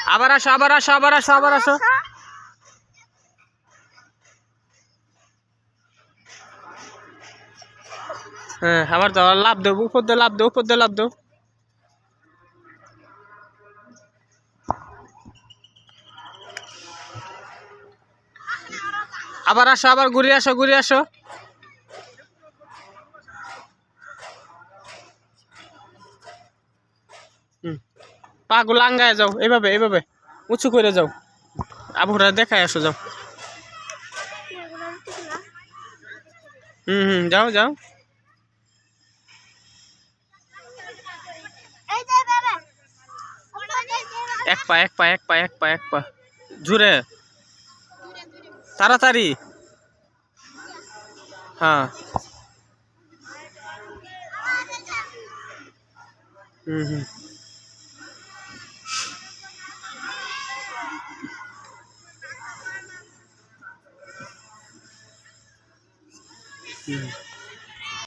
আবার আসো আবার আসো আবার আসো আবার আসো হ্যাঁ আবার দাও লাভ দাও উপর দিয়ে লাভ দাও উপর দিয়ে লাভ দাও আবার আসো আবার ঘুরে আসো ঘুরে আসো পা গুলো আঙ্গায় যাও এইভাবে এইভাবে উঁচু করে যাও আবহাওয়া দেখায় আসো যাও যাও যাও এক পা এক পা এক পা এক পা এক পা জুড়ে তাড়াতাড়ি হ্যাঁ হুম হুম